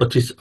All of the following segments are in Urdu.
25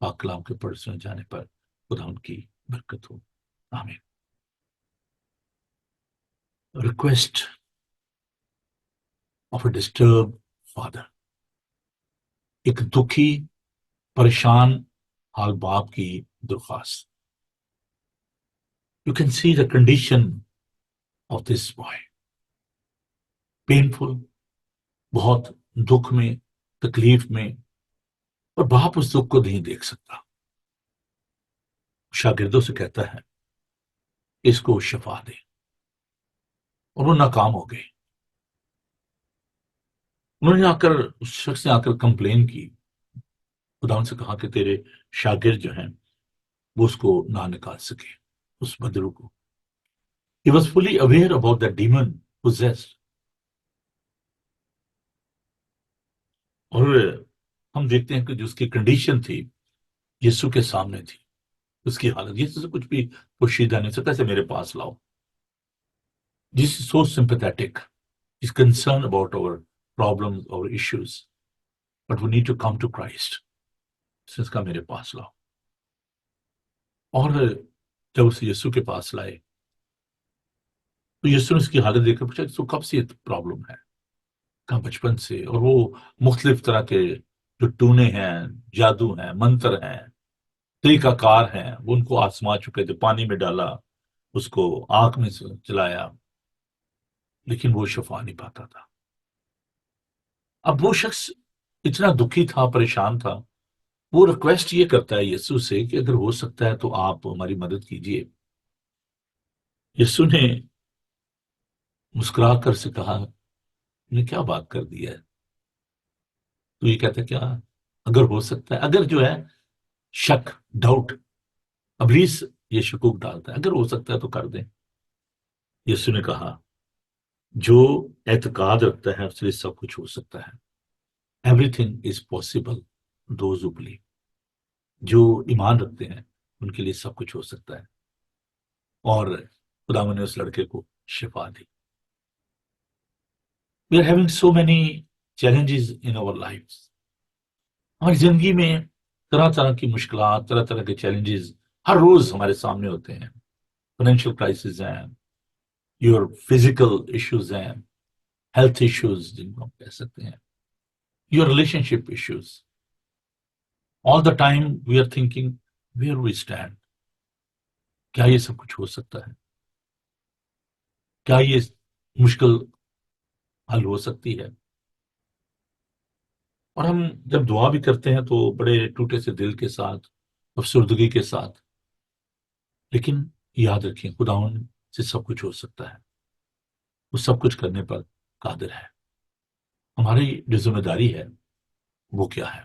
پاک کلام کے پڑھ سنے جانے پر خدا ان کی برکت ہو. آمین. Request of a disturb father. ایک دکھی پریشان حال باپ کی درخواست. You can see the condition of this boy. Painful, بہت دکھ میں، تکلیف میں، اور باپ اس دکھ کو نہیں دیکھ سکتا. شاگردوں سے کہتا ہے اس کو شفا دے، اور وہ ناکام ہو گئے. انہوں نے آ کر، اس شخص نے آ کر کمپلین کی. خدا ان سے کہا کہ تیرے شاگرد جو ہیں وہ اس کو نہ نکال سکے، اس بدرو کو. He was fully aware about that demon possessed. اور ہم دیکھتے ہیں کہ جو اس کی کنڈیشن تھی یسوع کے سامنے تھی. اس کی حالت یسوع سے کچھ بھی پوشیدہ نہیں سکتا. سے میرے پاس لاؤ. This is so sympathetic. He's concerned about our problems, our issues. But we need to come to Christ. اس کا میرے پاس لاؤ. اور جب اسے یسوع کے پاس لائے تو یسوع نے اس کی حالت دیکھ کر پوچھا کہ کب سے یہ پرابلم ہے؟ کہا بچپن سے. اور وہ مختلف طرح کے جو ٹونے ہیں، جادو ہیں، منتر ہیں، طریقہ کار ہیں، وہ ان کو آزما چکے تھے. پانی میں ڈالا، اس کو آگ میں جلایا، لیکن وہ شفا نہیں پاتا تھا. اب وہ شخص اتنا دکھی تھا، پریشان تھا. وہ ریکویسٹ یہ کرتا ہے یسوع سے کہ اگر ہو سکتا ہے تو آپ ہماری مدد کیجیے. یسوع نے مسکرا کر سے کہا نے کیا بات کر دی ہے؟ تو یہ کہتا ہے کیا اگر ہو سکتا ہے، اگر جو ہے شک، ڈاؤٹ، ابلیس یہ شکوک ڈالتا ہے، اگر ہو سکتا ہے تو کر دیں. یسوع نے کہا جو اعتقاد رکھتا ہے اس لیے سب کچھ ہو سکتا ہے. Every thing is possible those who believe. جو ایمان رکھتے ہیں ان کے لیے سب کچھ ہو سکتا ہے. اور خداوند نے اس لڑکے کو شفا دی. We are having so many challenges in our lives. ہماری زندگی میں طرح طرح کی مشکلات، طرح طرح کے چیلنجز ہر روز ہمارے سامنے ہوتے ہیں. فائنینشیل کرائسس ہیں، یور فزیکل ایشوز ہیں، ہیلتھ ایشوز جن کو ہم کہہ سکتے ہیں، your relationship issues. All the time we are thinking where we stand. کیا یہ سب کچھ ہو سکتا ہے؟ کیا یہ مشکل حل ہو سکتی ہے؟ اور ہم جب دعا بھی کرتے ہیں تو بڑے ٹوٹے سے دل کے ساتھ، افسردگی کے ساتھ. لیکن یاد رکھیں خداوند سے سب کچھ ہو سکتا ہے. وہ سب کچھ کرنے پر قادر ہے. ہماری جو ذمہ داری ہے وہ کیا ہے؟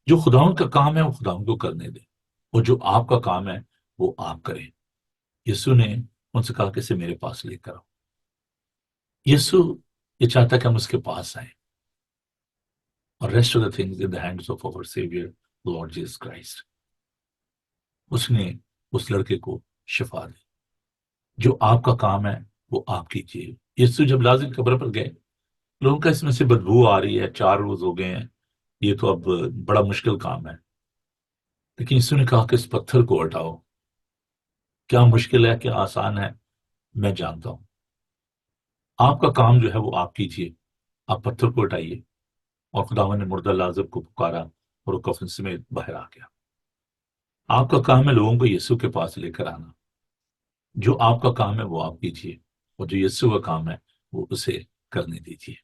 جو خداوند کا کام ہے وہ خداوند کو کرنے دیں، اور جو آپ کا کام ہے وہ آپ کریں. یسوع نے ان سے کہا کہ اسے میرے پاس لے کر آؤ. یسوع یہ چاہتا کہ ہم اس کے پاس آئیں. اور rest of the things in the hands of our saviour Lord Jesus Christ. اس نے اس لڑکے کو شفا دی. جو آپ کا کام ہے وہ آپ کیجیے. یسوع جب لازر قبر پر گئے، لوگوں کا اس میں سے بدبو آ رہی ہے، 4 روز ہو گئے ہیں، یہ تو اب بڑا مشکل کام ہے. لیکن یسوع نے کہا کہ اس پتھر کو ہٹاؤ. کیا مشکل ہے، کیا آسان ہے، میں جانتا ہوں. آپ کا کام جو ہے وہ آپ کیجیے. آپ پتھر کو ہٹائیے. اور خداوند نے مردہ لازر کو پکارا اور وہ کفن سمیت باہر آ گیا. آپ کا کام ہے لوگوں کو یسوع کے پاس لے کر آنا. جو آپ کا کام ہے وہ آپ کیجیے، اور جو یسوع کا کام ہے وہ اسے کرنے دیجیے.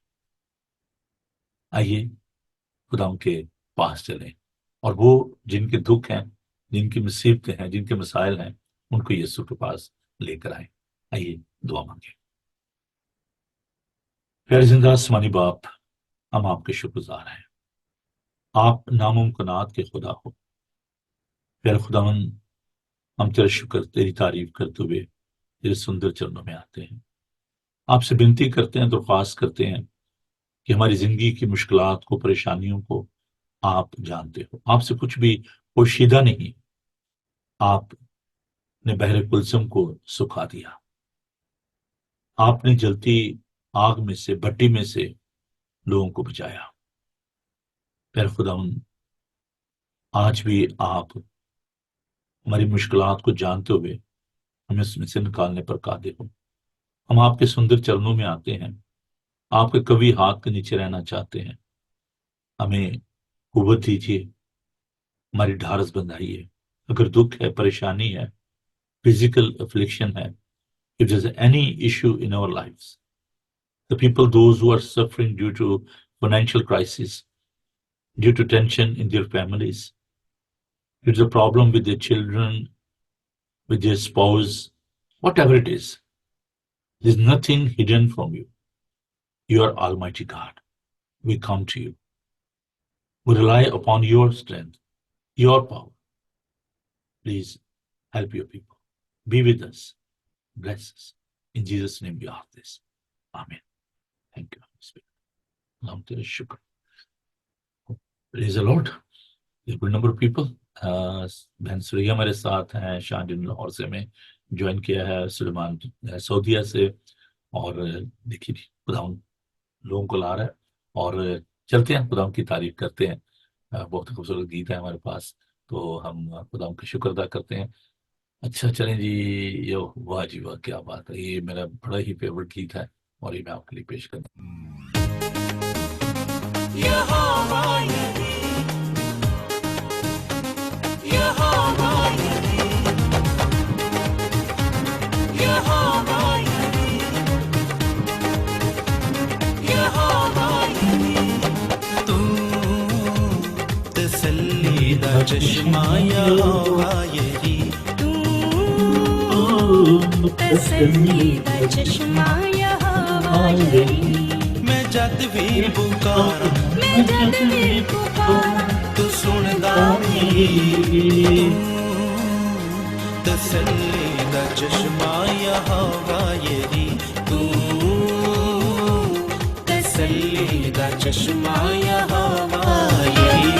آئیے خدا ان کے پاس چلیں، اور وہ جن کے دکھ ہیں، جن کی مصیبتیں ہیں، جن کے مسائل ہیں، ان کو یسوع کے پاس لے کر آئیں. آئیے دعا مانگیں. پیارے زندہ آسمانی باپ، ہم آپ کے شکر گزار ہیں. آپ ناممکنات کے خدا ہو. پیارے خداوند، ہم تیرا شکر، تیری تعریف کرتے ہوئے تیرے سندر چرنوں میں آتے ہیں. آپ سے بنتی کرتے ہیں، درخواست کرتے ہیں کہ ہماری زندگی کی مشکلات کو، پریشانیوں کو آپ جانتے ہو. آپ سے کچھ بھی پوشیدہ نہیں. آپ نے بحر کلثم کو سکھا دیا. آپ نے جلتی آگ میں سے، بھٹی میں سے لوگوں کو بچایا. پھر خداوند، آج بھی آپ ہماری مشکلات کو جانتے ہوئے ہمیں اس میں سے نکالنے پر قادر ہو. ہم آپ کے سندر چرنوں میں آتے ہیں، آپ کے کبھی ہاتھ کے نیچے رہنا چاہتے ہیں. ہمیں قوت دیجیے، ہماری ڈھارس بندھائیے. اگر دکھ ہے، پریشانی ہے، فزیکل افلکشن ہے, if there's any issue in our lives, the people, those who are suffering due to financial crisis, due to tension in their families, due to a problem with their children, with their spouse, whatever it is, there's nothing hidden from you. You are Almighty God. We come to you. We rely upon your strength, your power. Please help your people. Be with us. Bless us. In Jesus' name we ask this. Amen. Thank you, Holy Spirit. Nam tere shukr. Praise the Lord. There's a good number of people. بہن سوریا ہمارے ساتھ ہیں، شاہجہاں لاہور سے میں جوائن کیا ہے، سلیمان سعودیہ سے، اور دیکھیے خدا لوگوں کو لا رہا ہے. اور چلتے ہیں خدا کی تعریف کرتے ہیں. بہت خوبصورت گیت ہے ہمارے پاس، تو ہم خدا کا شکر ادا کرتے ہیں. اچھا چلیں جی. واہ جی واہ، کیا بات ہے. یہ میرا بڑا ہی فیورٹ گیت ہے اور یہ میں آپ کے لیے پیش کرتا ہوں. چشمہ یہوہ یری، تسلی دا چشمہ یہوہ یری. میں جد بھی پکارا، میں جد بھی پکارا، تو سندا میری. تسلی دا چشمہ یہوہ یری، تسلی دا چشمہ یہوہ یری.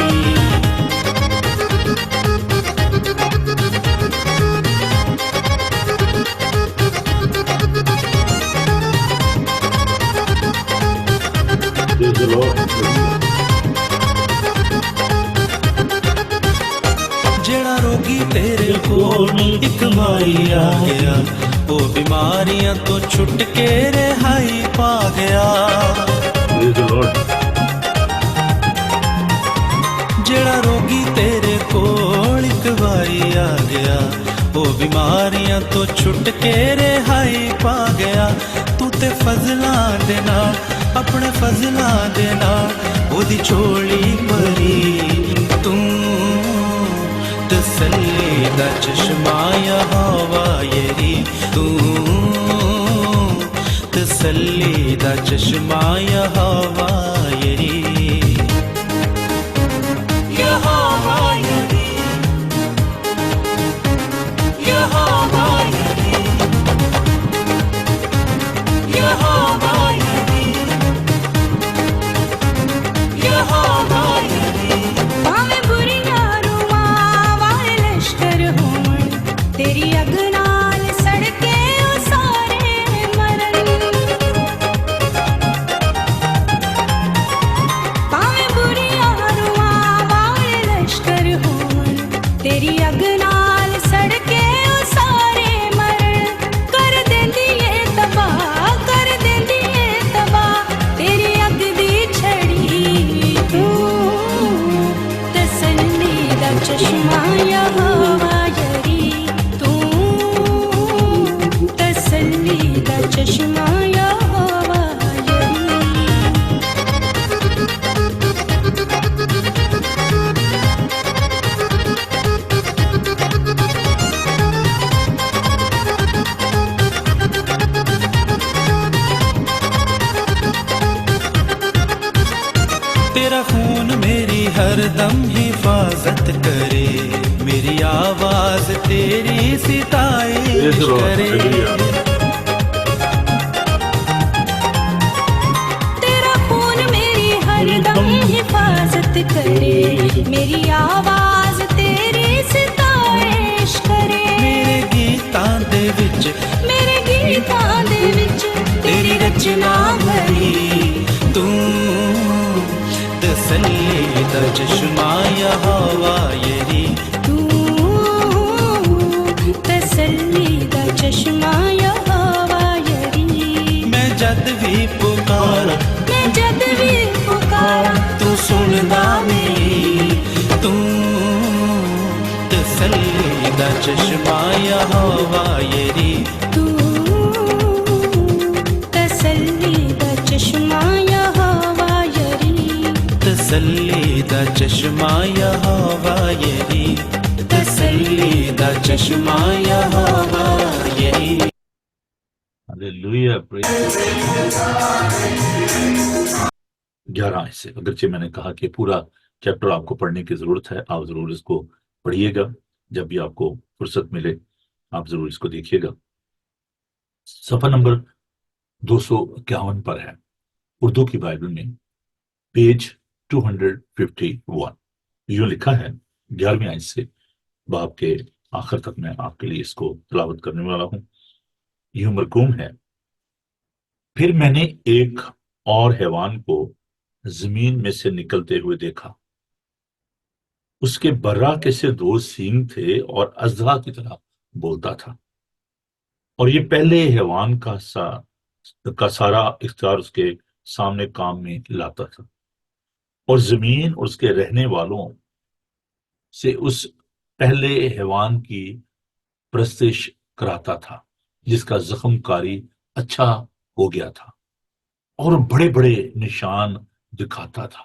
جڑا روگی تیرے کول ایک باری آ گیا، وہ بیماریاں تو چھٹ کے رہائی پا گیا. جڑا روگی تیرے کول ایک باری آ گیا، وہ بیماریاں تو چھٹ کے رہائی پا گیا. تو تے فضلاں دے نال، اپنے فضلاں دے نال او دی چولی بھری. تسلی دا چشمہ یہوہ یری، تسلی دا چشمہ یہوہ یری. یہوہ یری، یہوہ یری، یہوہ یری، یہوہ یری. بھاویں بریاں روواں والے لشکر ہون، تیری اگ نال سڑ کے او سارے مرن. بھاویں بریاں روواں والے لشکر ہون، تیری اگ نال سڑ کے او سارے مرن. کر دیندی اے تباہ، کر دیندی اے تباہ، تیری اگ دی چھڑی. تسلی دا چشمہ یہوہ یری، تسلی دا چشمہ یہوہ یری. تیرا خون میری ہر دم حفاظت کرے، میری آواز تیری ستائش کرے. تیرا خون میری ہر دم حفاظت کرے، میری آواز تیری ستائش کرے. میرے گیتاں دے وچ، میرے گیتاں دے وچ تیری رچنا بھری. تسلی دا چشمہ یہوہ یری، چشمہ یہوہ یری میں جد بھی پکارا میں جد بھی پکارا تو سندا میری تو تسلی دا چشمہ یہوہ یری تو تسلی دا چشمہ یہوہ یری تسلی دا چشمہ یہوہ یری تسلی دا چشمہ یہوہ یری. ہاللیلویا، پریز 11 سے. اگرچہ میں نے کہا کہ پورا چیپٹر آپ کو پڑھنے کی ضرورت ہے، آپ ضرور اس کو پڑھیے گا، جب بھی آپ کو فرصت ملے آپ ضرور اس کو دیکھیے گا. صفحہ نمبر 251 پر ہے اردو کی بائبل میں، پیج 251. یوں لکھا ہے 11ویں آیت سے باب کے آخر تک میں آپ کے لیے اس کو تلاوت کرنے والا ہوں. یوں مرقوم ہے، پھر میں نے ایک اور حیوان کو زمین میں سے نکلتے ہوئے دیکھا. اس کے برا کے سے 2 سینگ تھے اور اژدہا کی طرح بولتا تھا، اور یہ پہلے حیوان کا سارا اختیار اس کے سامنے کام میں لاتا تھا، اور زمین اور اس کے رہنے والوں سے اس پہلے حیوان کی پرستش کراتا تھا جس کا زخم کاری اچھا ہو گیا تھا، اور بڑے بڑے نشان دکھاتا تھا،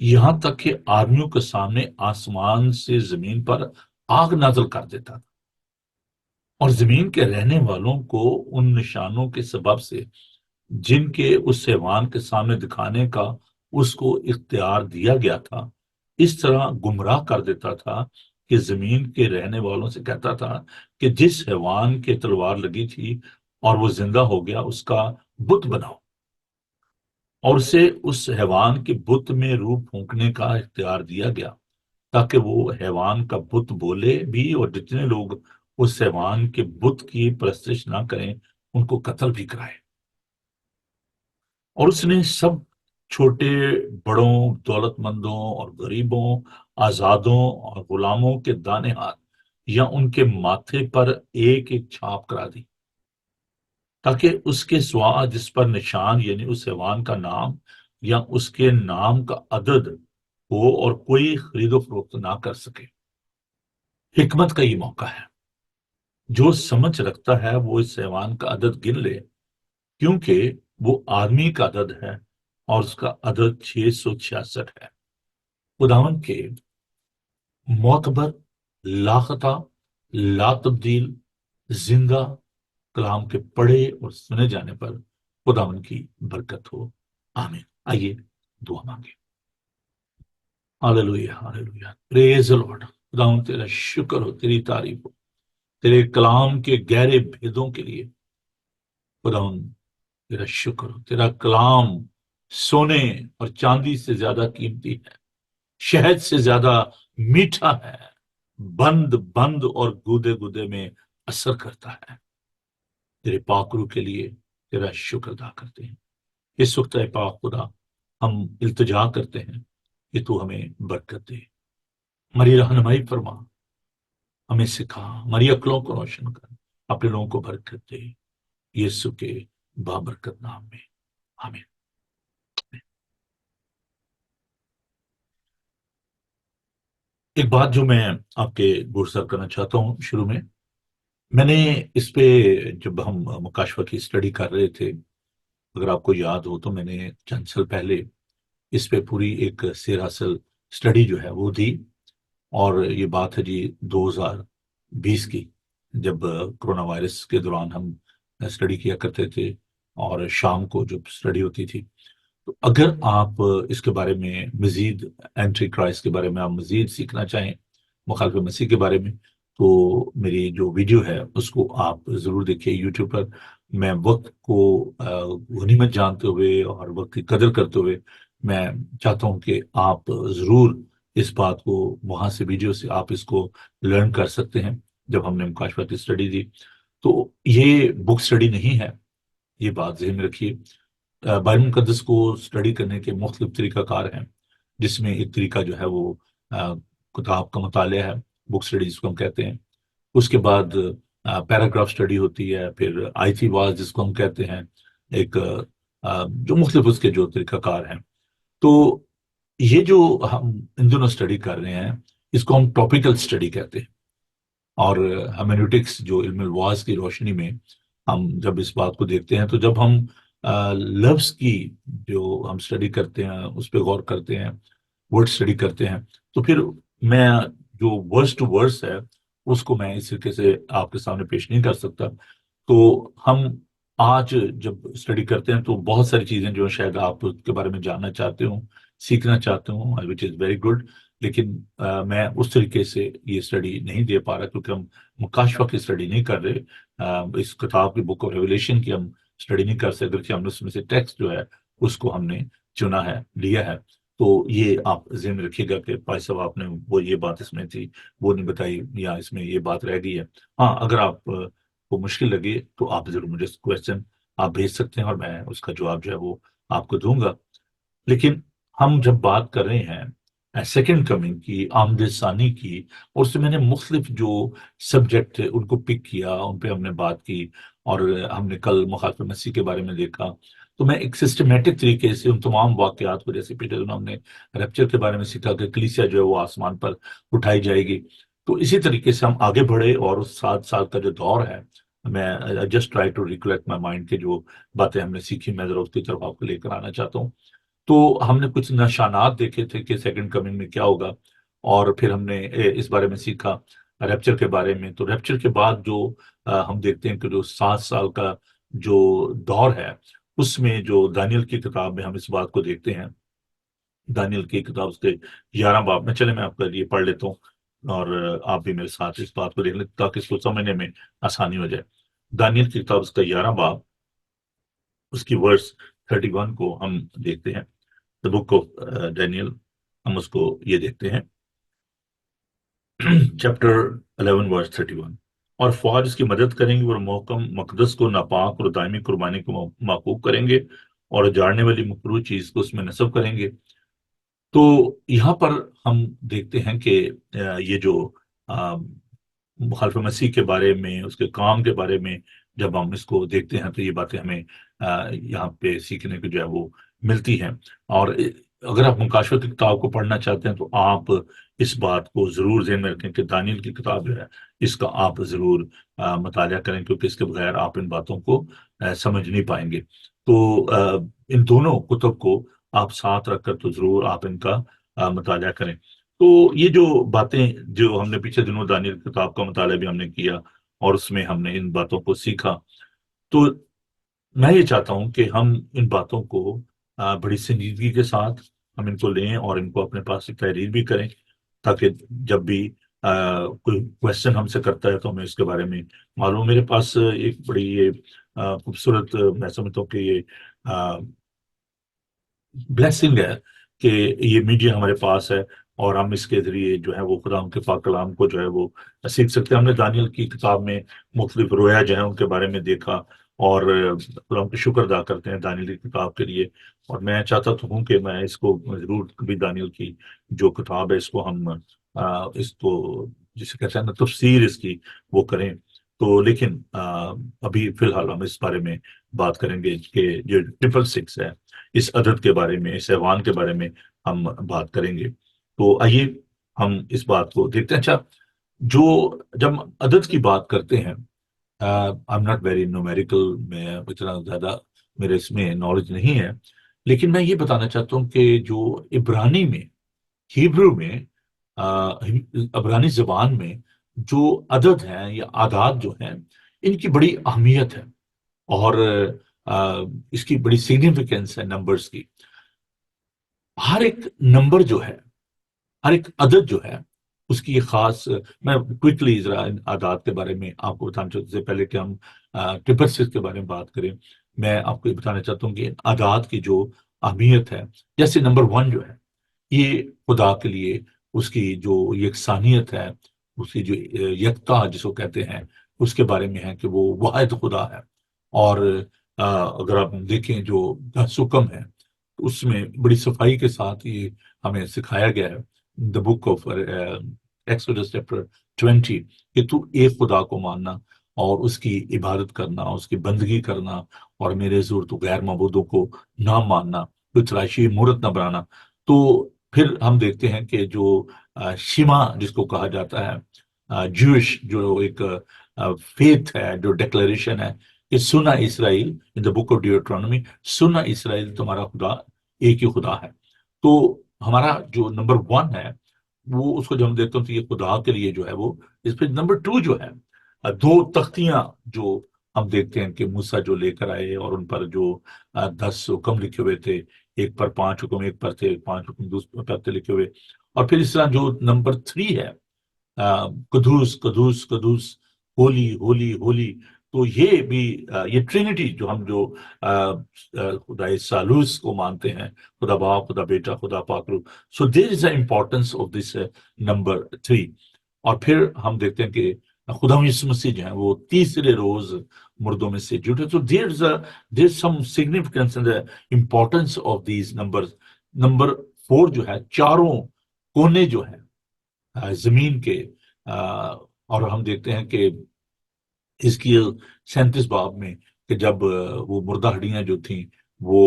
یہاں تک کہ آدمیوں کے سامنے آسمان سے زمین پر آگ نازل کر دیتا تھا، اور زمین کے رہنے والوں کو ان نشانوں کے سبب سے جن کے اس حیوان کے سامنے دکھانے کا اس کو اختیار دیا گیا تھا، اس طرح گمراہ کر دیتا تھا کہ زمین کے رہنے والوں سے کہتا تھا کہ جس حیوان کے تلوار لگی تھی اور وہ زندہ ہو گیا اس کا بت بناؤ، اور اسے اس حیوان کے بت میں روح پھونکنے کا اختیار دیا گیا تاکہ وہ حیوان کا بت بولے بھی، اور جتنے لوگ اس حیوان کے بت کی پرستش نہ کریں ان کو قتل بھی کرائے. اور اس نے سب چھوٹے بڑوں، دولت مندوں اور غریبوں، آزادوں اور غلاموں کے دانے ہاتھ یا ان کے ماتھے پر ایک ایک چھاپ کرا دی، تاکہ اس کے سوا جس پر نشان یعنی اس حیوان کا نام یا اس کے نام کا عدد ہو اور کوئی خرید و فروخت نہ کر سکے. حکمت کا یہ موقع ہے، جو سمجھ رکھتا ہے وہ اس حیوان کا عدد گن لے، کیونکہ وہ آدمی کا عدد ہے اور اس کا عدد 666 ہے. خداوند کے معتبر، لاخطا، لا تبدیل، زندہ کلام کے پڑھے اور سنے جانے پر خداوند کی برکت ہو، آمین. آئیے دعا مانگے. ہاللیلویا، ہاللیلویا، پریز دی لارڈ. خداوند تیرا شکر ہو، تیری تعریف ہو تیرے کلام کے گہرے بھیدوں کے لیے. خداوند تیرا شکر ہو، تیرا کلام سونے اور چاندی سے زیادہ قیمتی ہے، شہد سے زیادہ میٹھا ہے، بند بند اور گودے گودے میں اثر کرتا ہے. تیرے پاک روح کے لیے تیرا شکر ادا کرتے ہیں. اس وقت اے پاک خدا ہم التجا کرتے ہیں کہ تو ہمیں برکت دے، ہماری رہنمائی فرما، ہمیں سکھا، ہماری عقلوں کو روشن کر، اپنے لوگوں کو برکت دے، یسوع کے بابرکت نام میں، آمین. ایک بات جو میں آپ کے گورسر کرنا چاہتا ہوں شروع میں نے اس پہ جب ہم مکاشفہ کی اسٹڈی کر رہے تھے، اگر آپ کو یاد ہو تو میں نے چند سال پہلے اس پہ پوری ایک سیر حاصل اسٹڈی جو ہے وہ دی، اور یہ بات ہے جی 2020 کی، جب کرونا وائرس کے دوران ہم اسٹڈی کیا کرتے تھے اور شام کو جب اسٹڈی ہوتی تھی. تو اگر آپ اس کے بارے میں مزید، اینٹی کرائسٹ کے بارے میں آپ مزید سیکھنا چاہیں، مخالف مسیح کے بارے میں، تو میری جو ویڈیو ہے اس کو آپ ضرور دیکھیے یوٹیوب پر. میں وقت کو غنیمت جانتے ہوئے اور وقت کی قدر کرتے ہوئے میں چاہتا ہوں کہ آپ ضرور اس بات کو وہاں سے ویڈیو سے آپ اس کو لرن کر سکتے ہیں. جب ہم نے مکاشفہ کی اسٹڈی دی تو یہ بک اسٹڈی نہیں ہے، یہ بات ذہن میں رکھیے. بائبل مقدس کو اسٹڈی کرنے کے مختلف طریقہ کار ہیں، جس میں ایک طریقہ جو ہے وہ کتاب کا مطالعہ ہے، بک اسٹڈی جس کو ہم کہتے ہیں. اس کے بعد پیراگراف اسٹڈی ہوتی ہے، پھر آیتی واز جس کو ہم کہتے ہیں، ایک جو مختلف اس کے جو طریقہ کار ہیں. تو یہ جو ہم ان دنوں اسٹڈی کر رہے ہیں اس کو ہم ٹاپیکل اسٹڈی کہتے ہیں. اور ہیمینوٹکس جو علم الواز کی روشنی میں ہم جب اس بات کو دیکھتے ہیں، تو جب ہم لفظ کی جو ہم اسٹڈی کرتے ہیں اس پہ غور کرتے ہیں، ورڈ اسٹڈی کرتے ہیں، تو پھر میں جو ورڈز ٹو ورڈز ہے اس کو میں اس طریقے سے آپ کے سامنے پیش نہیں کر سکتا. تو ہم آج جب اسٹڈی کرتے ہیں تو بہت ساری چیزیں جو شاید آپ اس کے بارے میں جاننا چاہتے ہوں، سیکھنا چاہتے ہوں، وچ از ویری گڈ. لیکن میں اس طریقے سے یہ اسٹڈی نہیں دے پا رہا کیونکہ ہم مکاشفہ کی اسٹڈی نہیں کر رہے. اس کتاب کی بک آف ریولیشن کی ہم اسٹڈی نہیں کر سکتے کہ ہم نے اس میں سے ٹیکسٹ جو ہے اس کو ہم نے چنا ہے، لیا ہے. تو یہ آپ ذہن میں رکھیے گا کہ بھائی صاحب آپ نے وہ یہ بات اس میں تھی وہ نہیں بتائی، یا اس میں یہ بات رہ گئی ہے. ہاں، اگر آپ کو مشکل لگے تو آپ ضرور مجھے کویشچن آپ بھیج سکتے ہیں اور میں اس کا جواب جو ہے وہ آپ کو دوں گا. لیکن ہم جب بات کر رہے ہیں سیکنڈ کمنگ کی، آمد ثانی کی، اور اس سے میں نے مختلف جو سبجیکٹ تھے ان کو پک کیا، ان پہ ہم نے بات کی، اور ہم نے کل مخالف مسیح کے بارے میں دیکھا. تو میں ایک سسٹمیٹک طریقے سے ان تمام واقعات کو، جیسے پیٹر ہم نے ریپچر کے بارے میں سیکھا کہ کلیسیا جو ہے وہ آسمان پر اٹھائی جائے گی، تو اسی طریقے سے ہم آگے بڑھے. اور اس 7 سال کا جو دور ہے، میں just try to recollect my mind کے جو باتیں ہم نے سیکھی میں ذرا اس کی طرف آپ کو لے کر آنا چاہتا ہوں. تو ہم نے کچھ نشانات دیکھے تھے کہ سیکنڈ کمنگ میں کیا ہوگا، اور پھر ہم نے اس بارے میں سیکھا ریپچر کے بارے میں. تو ریپچر کے بعد جو ہم دیکھتے ہیں کہ جو 7 سال کا جو دور ہے اس میں جو دانیل کی کتاب میں ہم اس بات کو دیکھتے ہیں. دانیل کی کتاب اس کے 11 باب میں، چلے میں آپ کے لیے پڑھ لیتا ہوں اور آپ بھی میرے ساتھ اس بات کو دیکھ لیں تاکہ اس کو سمجھنے میں آسانی ہو جائے. دانیل کی کتاب اس کا 11 باب، اس کی ورس 31 کو ہم دیکھتے ہیں. دا بک آف ڈینیل، ہم اس کو یہ دیکھتے ہیں، چیپٹر 11 ورس 31. اور فوج اس کی مدد کریں گے اور محکم مقدس کو ناپاک اور دائمی قربانی کو معقوب کریں گے اور جاڑنے والی مکروہ چیز کو اس میں نصب کریں گے. تو یہاں پر ہم دیکھتے ہیں کہ یہ جو مخالف مسیح کے بارے میں، اس کے کام کے بارے میں جب ہم اس کو دیکھتے ہیں تو یہ باتیں ہمیں یہاں پہ سیکھنے کو جو ہے وہ ملتی ہیں. اور اگر آپ مکاشفہ کی کتاب کو پڑھنا چاہتے ہیں تو آپ اس بات کو ضرور ذہن میں رکھیں کہ دانیل کی کتاب جو ہے اس کا آپ ضرور مطالعہ کریں، کیونکہ اس کے بغیر آپ ان باتوں کو سمجھ نہیں پائیں گے. تو ان دونوں کتب کو آپ ساتھ رکھ کر تو ضرور آپ ان کا مطالعہ کریں. تو یہ جو باتیں جو ہم نے پیچھے دنوں دانیل کتاب کا مطالعہ بھی ہم نے کیا اور اس میں ہم نے ان باتوں کو سیکھا، تو میں یہ چاہتا ہوں کہ ہم ان باتوں کو بڑی سنجیدگی کے ساتھ ہم ان کو لیں اور ان کو اپنے پاس سے تحریر بھی کریں، تاکہ جب بھی کوئی کویشچن ہم سے کرتا ہے تو ہمیں اس کے بارے میں معلوم. میرے پاس ایک بڑی یہ خوبصورت، میں سمجھتا ہوں کہ یہ بلیسنگ ہے کہ یہ میڈیا ہمارے پاس ہے اور ہم اس کے ذریعے جو ہے وہ خدا کے پاک کلام کو جو ہے وہ سیکھ سکتے ہیں. ہم نے دانیل کی کتاب میں مختلف رویا جو ہے ان کے بارے میں دیکھا اور خدا کے شکر ادا کرتے ہیں دانیل کی کتاب کے لیے. اور میں چاہتا تو ہوں کہ میں اس کو ضرور کبھی دانیل کی جو کتاب ہے اس کو ہم اس کو جسے کہتے ہیں نا تفسیر اس کی وہ کریں. تو لیکن ابھی فی الحال ہم اس بارے میں بات کریں گے کہ جو 666 ہے، اس عدد کے بارے میں، اس ایوان کے بارے میں ہم بات کریں گے. تو آئیے ہم اس بات کو دیکھتے ہیں. اچھا، جو جب عدد کی بات کرتے ہیں، I am not very numerical, میں اتنا زیادہ میرے اس میں نالج نہیں ہے، لیکن میں یہ بتانا چاہتا ہوں کہ جو عبرانی میں، ہیبرو میں، عبرانی زبان میں جو عدد ہیں یا اعداد جو ہیں ان کی بڑی اہمیت ہے اور اس کی بڑی سگنیفیکینس ہے نمبرز کی. ہر ایک نمبر جو ہے، ہر ایک عدد جو ہے اس کی خاص، میں کوئکلی ذرا اعداد کے بارے میں آپ کو بتانا چاہتا ہوں. سے پہلے کہ ہم 666 کے بارے میں بات کریں، میں آپ کو یہ بتانا چاہتا ہوں کہ اعداد کی جو اہمیت ہے، جیسے نمبر 1 جو ہے یہ خدا کے لیے اس کی جو یکسانیت ہے، اس کی جو یکتا جس کو کہتے ہیں، اس کے بارے میں ہے کہ وہ واحد خدا ہے. اور اگر آپ دیکھیں جو 10 حکم ہے اس میں بڑی صفائی کے ساتھ یہ ہمیں سکھایا گیا ہے. دا بک آف ایکسوڈس چیپٹر 20 کہ تو ایک خدا کو ماننا اور اس کی عبادت کرنا، اس کی بندگی کرنا، اور میرے حضور تو غیر معبودوں کو نہ ماننا، کوئی تراشی مورت نہ بنانا. تو پھر ہم دیکھتے ہیں کہ جو شیما جس کو کہا جاتا ہے، جوش جو ایک فیتھ ہے، جو ڈیکلریشن ہے کہ سنا اسرائیل ان دا بک آف ڈیوٹرانومی، سنا اسرائیل تمہارا خدا ایک ہی خدا ہے. تو ہمارا جو نمبر 1 ہے وہ اس کو جب ہم دیکھتے ہیں تو یہ خدا کے لیے جو ہے وہ. اس پہ نمبر 2 جو ہے 2 تختیاں جو ہم دیکھتے ہیں کہ موسیٰ جو لے کر آئے اور ان پر جو 10 حکم لکھے ہوئے تھے، ایک پر 5 حکم، ایک پر تھے 5 حکم دوسرے پر تھے لکھے ہوئے. اور پھر اس طرح جو نمبر 3 ہے، قدوس قدوس قدوس، ہولی ہولی ہولی. تو یہ بھی یہ ٹرینٹی جو ہم جو خدا ثالوث کو مانتے ہیں، خدا باپ، خدا بیٹا، خدا پاک روح. سو دیر از اے امپورٹنس آف دس نمبر 3. اور پھر ہم دیکھتے ہیں کہ خدا یسوع مسیح جو ہیں وہ تیسرے روز مردوں میں سے جھوٹے. تو there some significance in the importance of these numbers. Number 4 جو ہے، چاروں کونے جو ہیں زمین کے، اور ہم دیکھتے ہیں کہ اس کی 37 باب میں کہ جب وہ مردہ ہڈیاں جو تھیں وہ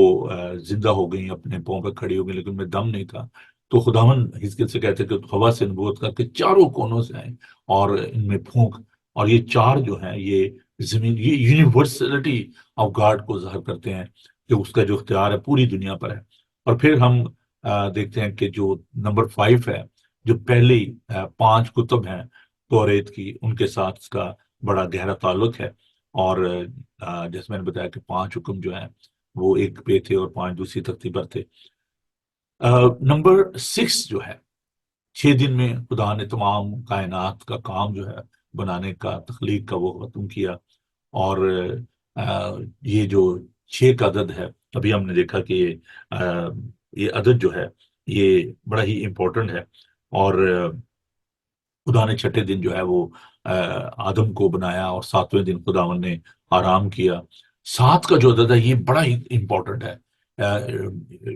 زندہ ہو گئیں، اپنے پاؤں پہ کھڑی ہو گئی، لیکن ان میں دم نہیں تھا. تو خداوند حزقیل سے کہتے کہ ہوا سے نبوت کر کے چاروں کونوں سے آئیں اور ان میں پھونک. اور یہ 4 جو ہیں یہ زمین، یہ یونیورسلٹی آف گاڈ کو ظاہر کرتے ہیں کہ اس کا جو اختیار ہے پوری دنیا پر ہے. اور پھر ہم دیکھتے ہیں کہ جو نمبر 5 ہے، جو پہلی 5 کتب ہیں توریت کی، ان کے ساتھ اس کا بڑا گہرا تعلق ہے. اور جیسے میں نے بتایا کہ 5 حکم جو ہیں وہ ایک پہ تھے اور 5 دوسری تختی پر تھے. نمبر 6 جو ہے، 6 دن میں خدا نے تمام کائنات کا کام جو ہے بنانے کا، تخلیق کا، وہ ختم کیا. اور یہ جو 6 کا عدد ہے، ابھی ہم نے دیکھا کہ یہ عدد جو ہے یہ بڑا ہی امپورٹنٹ ہے. اور خدا نے 6ٹھے دن جو ہے وہ آدم کو بنایا، اور 7ویں دن خداوند نے آرام کیا. 7 کا جو عدد ہے یہ بڑا ہی امپورٹنٹ ہے.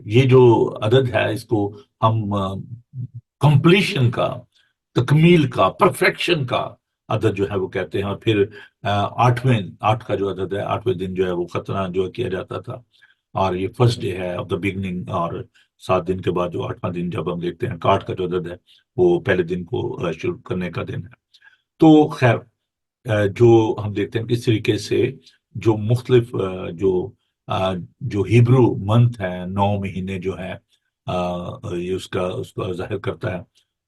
یہ جو عدد ہے اس کو ہم کمپلیشن کا، تکمیل کا، پرفیکشن کا عدد جو ہے وہ کہتے ہیں. اور پھر 8 کا جو عدد ہے، 8ویں دن جو ہے وہ ختنہ جو کیا جاتا تھا، اور یہ فرسٹ ڈے ہے آف دا بگننگ. اور 7 دن کے بعد جو 8واں دن جب ہم دیکھتے ہیں، 8 کا جو عدد ہے وہ پہلے دن کو شروع کرنے کا دن ہے. تو خیر جو ہم دیکھتے ہیں کس طریقے سے جو مختلف جو ہیبرو منتھ ہے، 9 مہینے جو ہے یہ اس کا ظاہر کرتا ہے.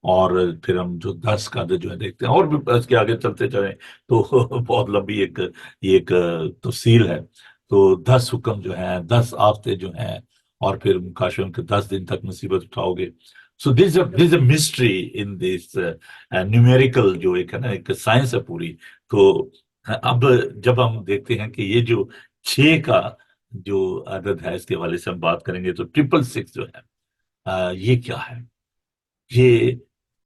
اور پھر ہم جو 10 کا عدد جو ہے دیکھتے ہیں، اور بھی اس کے آگے چلتے چلیں تو بہت لمبی ایک تفصیل ہے. تو 10 حکم جو ہیں، 10 آفتے جو ہیں، اور پھر کاشم کے 10 دن تک مصیبت اٹھاؤ گے. سو دس از a mystery in this numerical, جو ایک ہے نا، ایک سائنس ہے پوری. تو اب جب ہم دیکھتے ہیں کہ یہ جو 6 کا جو عدد ہے اس کے حوالے سے ہم بات کریں گے، تو 666 جو ہے یہ کیا ہے؟ یہ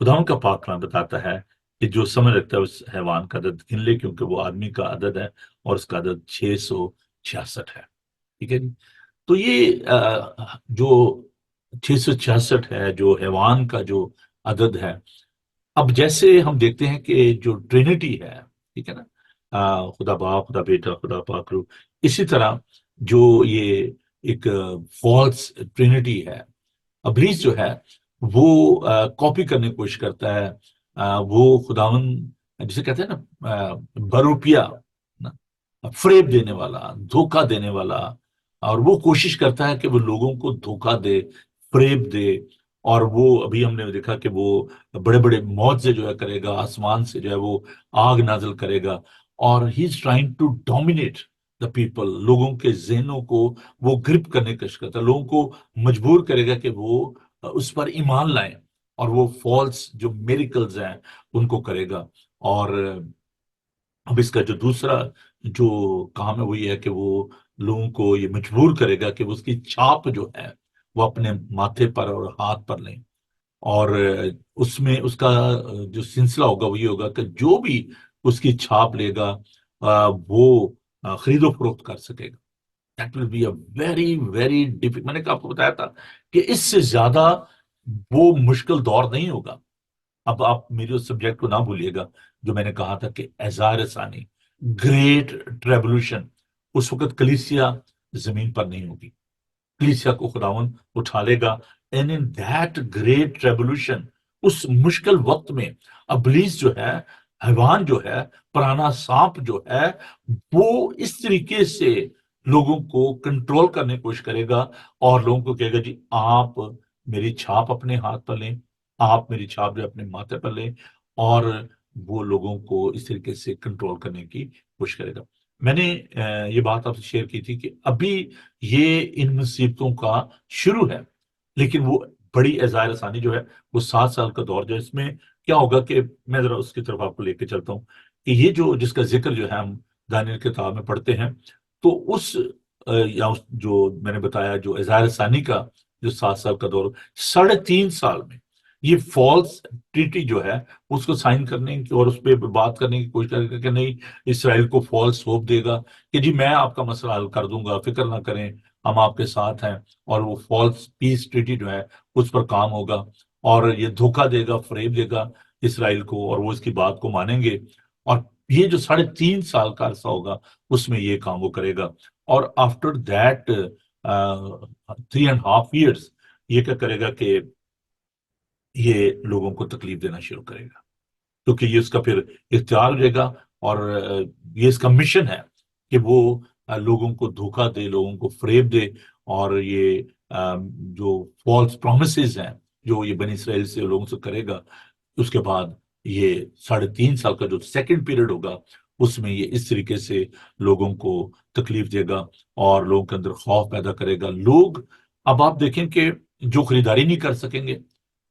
خداوند کا پاک کلام بتاتا ہے کہ جو سمجھ رکھتا ہے اس حیوان کا عدد گن لے، کیونکہ وہ آدمی کا عدد ہے اور اس کا عدد 666 ہے. ٹھیک ہے جی. تو یہ جو 666 ہے، جو حیوان کا جو عدد ہے. اب جیسے ہم دیکھتے ہیں کہ جو ٹرینٹی ہے، ٹھیک ہے نا، خدا باپ، خدا بیٹا، خدا پاک روح، اسی طرح جو یہ ایک فالس ٹرینٹی ہے، ابلیس جو ہے وہ کاپی کرنے کی کوشش کرتا ہے. وہ خداوند جسے کہتے ہیں نا بروپیا، فریب دینے والا، دھوکہ دینے والا. اور وہ کوشش کرتا ہے کہ وہ لوگوں کو دھوکہ دے، فریب دے. اور وہ ابھی ہم نے دیکھا کہ وہ بڑے بڑے معجزے جو ہے کرے گا، آسمان سے جو ہے وہ آگ نازل کرے گا. اور he is trying to dominate the people, لوگوں کے ذہنوں کو وہ گرپ کرنے کی کوشش کرتا ہے، لوگوں کو مجبور کرے گا کہ وہ اس پر ایمان لائیں، اور وہ فالس جو میریکلز ہیں ان کو کرے گا. اور اب اس کا جو دوسرا جو کام ہے وہ یہ ہے کہ وہ لوگوں کو یہ مجبور کرے گا کہ وہ اس کی چھاپ جو ہے وہ اپنے ماتھے پر اور ہاتھ پر لیں. اور اس میں اس کا جو سلسلہ ہوگا وہ یہ ہوگا کہ جو بھی اس کی چھاپ لے گا وہ خرید و فروخت کر سکے گا. That will be a very very difficult. میں نے آپ کو بتایا تھا کہ اس سے زیادہ وہ مشکل دور نہیں ہوگا. اب آپ میری اس سبجیکٹ کو نہ بھولیے گا جو میں نے کہا تھا کہ اعزار ثانی، گریٹ ریولوشن، اس وقت کلیسیا زمین پر نہیں ہوگی، کلیسیا کو خداون اٹھا لے گا. And in that great revolution, اس مشکل وقت میں ابلیس جو ہے، حیوان جو ہے، پرانا سانپ جو ہے، وہ اس طریقے سے لوگوں کو کنٹرول کرنے کی کوشش کرے گا اور لوگوں کو کہے گا جی آپ میری چھاپ اپنے ہاتھ پر لیں، آپ میری چھاپ جو اپنے ماتھے پر لیں، اور وہ لوگوں کو اس طریقے سے کنٹرول کرنے کی کوشش کرے گا. میں نے یہ بات آپ سے شیئر کی تھی کہ ابھی یہ ان مصیبتوں کا شروع ہے، لیکن وہ بڑی عزائر ثانی جو ہے وہ 7 سال کا دور جو ہے، اس میں کیا ہوگا کہ میں ذرا اس کی طرف آپ کو لے کے چلتا ہوں کہ یہ جو جس کا ذکر جو ہے ہم دانیل کتاب میں پڑھتے ہیں، تو جو میں نے بتایا جو عزائر ثانی کا جو 7 سال کا دور، 3.5 سال میں یہ فالس ٹریٹی جو ہے اس کو سائن کرنے کی اور اس پہ بات کرنے کی کوشش کرے گا کہ نہیں، اسرائیل کو فالس ہوپ دے گا کہ جی میں آپ کا مسئلہ حل کر دوں گا، فکر نہ کریں، ہم آپ کے ساتھ ہیں. اور وہ فالس پیس ٹریٹی جو ہے اس پر کام ہوگا اور یہ دھوکہ دے گا، فریب دے گا اسرائیل کو، اور وہ اس کی بات کو مانیں گے. اور یہ جو 3.5 سال کا عرصہ ہوگا اس میں یہ کام وہ کرے گا. اور آفٹر دیٹ 3.5 years یہ کیا کرے گا کہ یہ لوگوں کو تکلیف دینا شروع کرے گا، کیونکہ یہ اس کا پھر اختیار ہو جائے گا. اور یہ اس کا مشن ہے کہ وہ لوگوں کو دھوکہ دے، لوگوں کو فریب دے، اور یہ جو فالس پرومسز ہیں جو یہ بنی اسرائیل سے لوگوں سے کرے گا، اس کے بعد یہ 3.5 سال کا جو سیکنڈ پیریڈ ہوگا اس میں یہ اس طریقے سے لوگوں کو تکلیف دے گا اور لوگوں کے اندر خوف پیدا کرے گا. لوگ اب آپ دیکھیں کہ جو خریداری نہیں کر سکیں گے،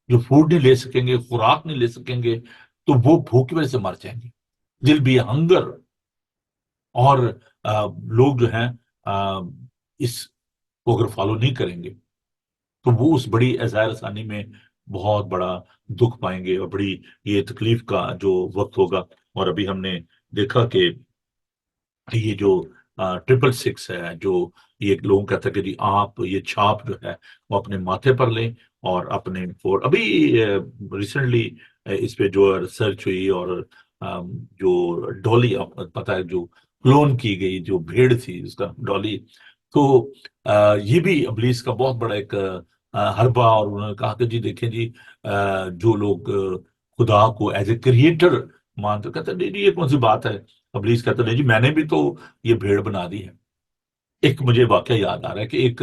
جو فوڈ نہیں لے سکیں گے، خوراک نہیں لے سکیں گے، تو وہ بھوک کی وجہ سے مر جائیں گے. دل بھی ہنگر، اور لوگ جو ہیں اس کو اگر فالو نہیں کریں گے تو وہ اس بڑی عزائر ثانی میں بہت بڑا دکھ پائیں گے اور بڑی یہ تکلیف کا جو وقت ہوگا. اور ابھی ہم نے دیکھا کہ یہ جو 666 ہے، جو یہ لوگوں کہتا ہے کہ جی آپ یہ چھاپ جو ہے وہ اپنے ماتھے پر لیں اور اپنے ابھی ریسنٹلی اس پہ جو ریسرچ ہوئی، اور جو ڈولی پتہ ہے جو کلون کی گئی جو بھیڑ تھی اس کا ڈولی، تو یہ بھی ابلیس کا بہت بڑا ایک حربہ. اور انہوں نے کہا کہ جی دیکھیں جی جو لوگ خدا کو ایز اے کریٹر مانتے، کہتے ہیں نہیں یہ کون سی بات ہے. ابلیس کہتا نہیں جی میں نے بھی تو یہ بھیڑ بنا دی ہے. ایک مجھے واقعہ یاد آ رہا ہے کہ ایک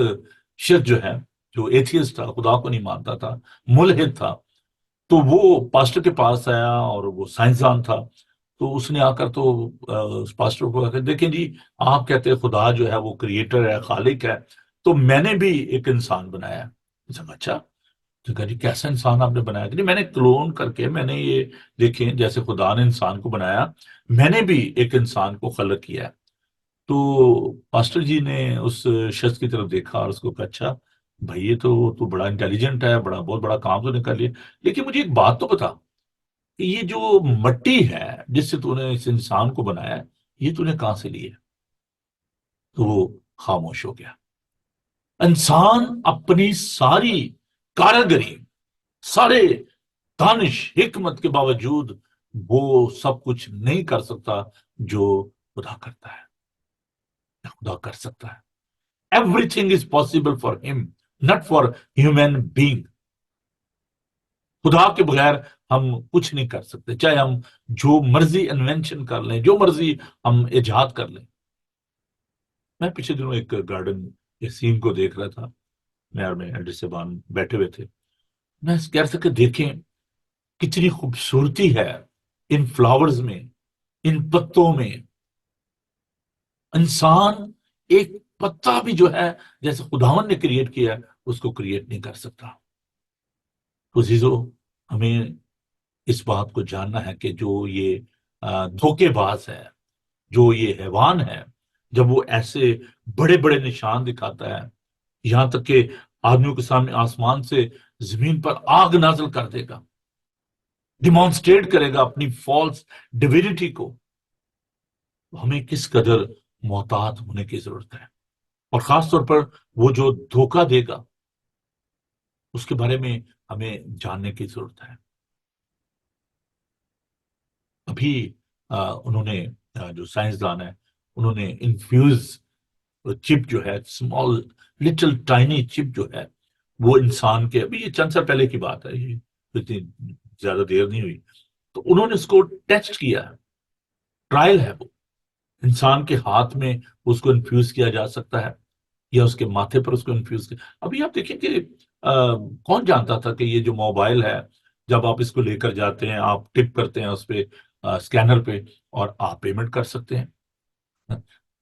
شخص جو ہے جو ایتھیسٹ تھا، خدا کو نہیں مانتا تھا، ملحد تھا، تو وہ پاسٹر کے پاس آیا اور وہ سائنسدان تھا. تو اس نے آ کر تو اس پاسٹر کو کہا کہ دیکھیں جی آپ کہتے ہیں خدا جو ہے وہ کریٹر ہے، خالق ہے، تو میں نے بھی ایک انسان بنایا ہے. اچھا، تو کہا جی کیسا انسان آپ نے بنایا؟ کہ میں نے کلون کر کے میں نے یہ دیکھیں جیسے خدا نے انسان کو بنایا، میں نے بھی ایک انسان کو خلق کیا ہے. تو پاسٹر جی نے اس شخص کی طرف دیکھا اور اس کو کہا اچھا بھائی یہ تو بڑا انٹیلیجنٹ ہے، بہت بڑا کام تو نے کر لیا، لیکن مجھے ایک بات تو بتا کہ یہ جو مٹی ہے جس سے تو نے اس انسان کو بنایا ہے، یہ تو نے کہاں سے لی ہے؟ تو وہ خاموش ہو گیا. انسان اپنی ساری کاریگری، سارے دانش حکمت کے باوجود وہ سب کچھ نہیں کر سکتا جو خدا کرتا ہے. خدا کر سکتا ہے. Every thing is possible for ہم، ناٹ فار ہیومن بینگ. خدا کے بغیر ہم کچھ نہیں کر سکتے، چاہے ہم جو مرضی انوینشن کر لیں، جو مرضی ہم ایجاد کر لیں. میں پچھلے دنوں ایک گارڈن کے سین کو دیکھ رہا تھا، میں اور میں ایڈر صاحبان بیٹھے ہوئے تھے. میں کہہ رہا تھا کہ دیکھیں کتنی خوبصورتی ہے ان فلاورز میں، ان پتوں میں. انسان ایک پتا بھی جو ہے جیسے خداون نے کریٹ کیا ہے اس کو کریٹ نہیں کر سکتا. تو عزیزو ہمیں اس بات کو جاننا ہے کہ جو یہ دھوکے باز ہے، جو یہ حیوان ہے، جب وہ ایسے بڑے بڑے نشان دکھاتا ہے، یہاں تک کہ آدمیوں کے سامنے آسمان سے زمین پر آگ نازل کر دے گا، ڈیمانسٹریٹ کرے گا اپنی فالس ڈیوینٹی کو، ہمیں کس قدر محتاط ہونے کی ضرورت ہے. اور خاص طور پر وہ جو دھوکہ دے گا اس کے بارے میں ہمیں جاننے کی ضرورت ہے. ابھی انہوں نے جو سائنسدان ہیں انہوں نے انفیوز چپ جو ہے، اسمال لٹل ٹائنی چپ جو ہے وہ انسان کے، ابھی یہ چند سال پہلے کی بات ہے، یہ اتنی زیادہ دیر نہیں ہوئی، تو انہوں نے اس کو ٹیسٹ کیا ہے، ٹرائل ہے وہ، انسان کے ہاتھ میں اس کو انفیوز کیا جا سکتا ہے یا اس کے ماتھے پر اس کو انفیوز کیا۔ ابھی آپ دیکھیں کہ کون جانتا تھا کہ یہ جو موبائل ہے، جب آپ اس کو لے کر جاتے ہیں، آپ ٹپ کرتے ہیں اس پہ، اسکینر پہ، اور آپ پیمنٹ کر سکتے ہیں۔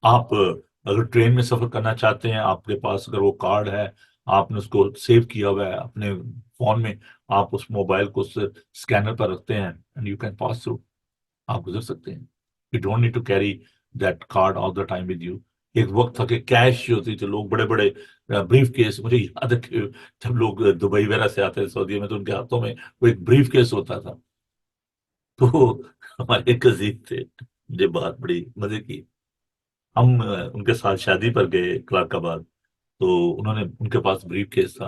آپ اگر ٹرین میں سفر کرنا چاہتے ہیں، آپ کے پاس اگر وہ کارڈ ہے، آپ نے اس کو سیو کیا ہوا ہے اپنے فون میں، آپ اس موبائل کو اس اسکینر پر رکھتے ہیں and you can pass through, آپ گزر سکتے ہیں۔ You don't need to carry that card all the time with you. ایک وقت تھا کہ کیش ہوتی تھی، لوگ بڑے بڑے بریف کیس، مجھے یاد ہے کہ جب لوگ دبئی وغیرہ سے آتے تھے سعودیہ میں، تو ان کے ہاتھوں میں وہ ایک بریف کیس ہوتا تھا۔ تو ہمارے ایک عزیز تھے، مجھے بات بڑی مزے کی، ہم ان کے ساتھ شادی پر گئے کلارک آباد، تو انہوں نے، ان کے پاس بریف کیس تھا،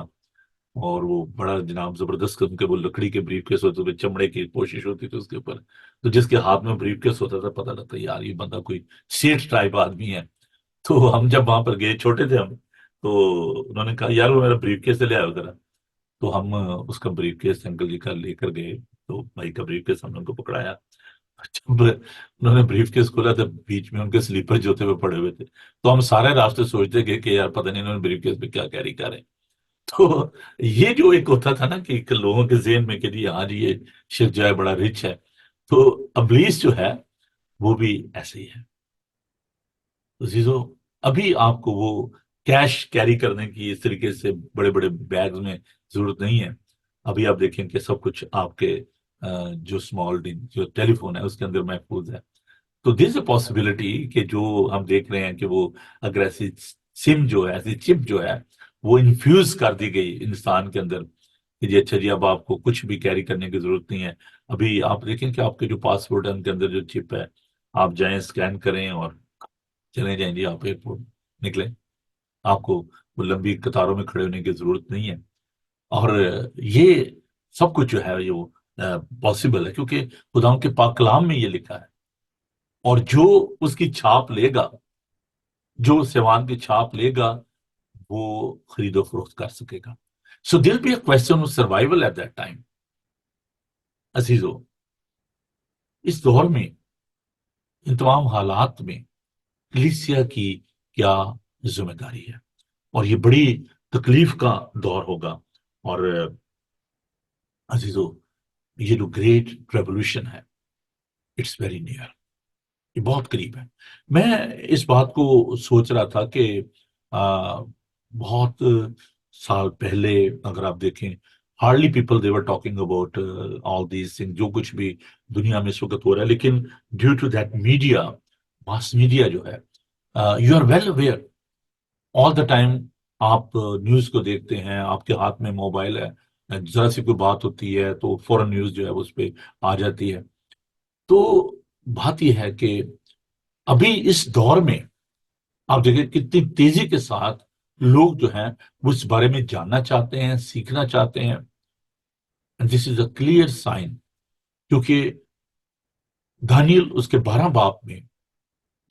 اور وہ بڑا جناب زبردست قسم کے وہ لکڑی کے بریف کیس ہوتے تھے، چمڑے کی کوشش ہوتی تھی اس کے اوپر، تو جس کے ہاتھ میں بریف کیس ہوتا تھا پتہ لگتا یار یہ بندہ کوئی سیٹ ٹائپ آدمی ہے۔ تو ہم جب وہاں پر گئے، چھوٹے تھے ہم، تو انہوں نے کہا یار وہ میرا بریف کیس لے آؤ ذرا، تو ہم اس کا بریف کیس انکل جی کا لے کر گئے، تو بھائی کا بریف کیس ہم نے ان کو پکڑایا، جب انہوں نے بریف کیس کھولا تو بیچ میں ان کے سلیپر جوتے پہ پڑے ہوئے تھے، تو ہم سارے راستے سوچتے گئے کہ یار پتہ نہیں انہوں نے بریف کیس پہ کیا کیری کرے۔ تو یہ جو ایک ہوتا تھا نا کہ لوگوں کے ذہن میں کہ جی ہاں جی یہ شخص جو ہے بڑا رچ ہے، تو ابلیس جو ہے وہ بھی ایسے ہی ہے۔ عزیزو، ابھی آپ کو وہ کیش کیری کرنے کی اس طریقے سے بڑے بڑے بیگز میں ضرورت نہیں ہے۔ ابھی آپ دیکھیں کہ سب کچھ آپ کے جو اسمال جو ٹیلی فون ہے اس کے اندر محفوظ ہے۔ تو دس اے پاسبلٹی کہ جو ہم دیکھ رہے ہیں کہ وہ اگر ایسی سم جو ہے، ایسی چپ جو ہے وہ انفیوز کر دی گئی انسان کے اندر کہ جی اچھا جی اب آپ کو کچھ بھی کیری کرنے کی ضرورت نہیں ہے۔ ابھی آپ دیکھیں کہ آپ کے جو پاسپورٹ ہے ان کے اندر جو چپ ہے، آپ جائیں اسکین کریں اور چلے جائیں جی آپ ایئرپورٹ نکلیں، آپ کو وہ لمبی قطاروں میں کھڑے ہونے کی ضرورت نہیں ہے۔ اور یہ سب کچھ جو ہے یہ پاسبل ہے کیونکہ خدا کے پاک کلام میں یہ لکھا ہے، اور جو اس کی چھاپ لے گا، جو سیوان کی چھاپ لے گا، وہ خرید و فروخت کر سکے گا۔ سو دل be a question of survival at that time. عزیزو، اس دور میں، ان تمام حالات میں کلیسیا کی کیا ذمہ داری ہے، اور یہ بڑی تکلیف کا دور ہوگا۔ اور عزیزو، یہ جو گریٹ ریولوشن ہے، اٹس ویری نیئر، یہ بہت قریب ہے۔ میں اس بات کو سوچ رہا تھا کہ بہت سال پہلے اگر آپ دیکھیں، hardly people they were talking about all these thing, جو کچھ بھی دنیا میں اس وقت ہو رہا ہے، لیکن due to that media, mass media جو ہے، you are well aware all the time, آپ نیوز کو دیکھتے ہیں، آپ کے ہاتھ میں موبائل ہے، ذرا سی کوئی بات ہوتی ہے تو فوراً نیوز جو ہے اس پہ آ جاتی ہے۔ تو بات یہ ہے کہ ابھی اس دور میں آپ دیکھیں کتنی تیزی کے ساتھ لوگ جو ہیں وہ اس بارے میں جاننا چاہتے ہیں، سیکھنا چاہتے ہیں۔ دس از اے کلیئر سائن، کیونکہ دانیل اس کے 12 باب میں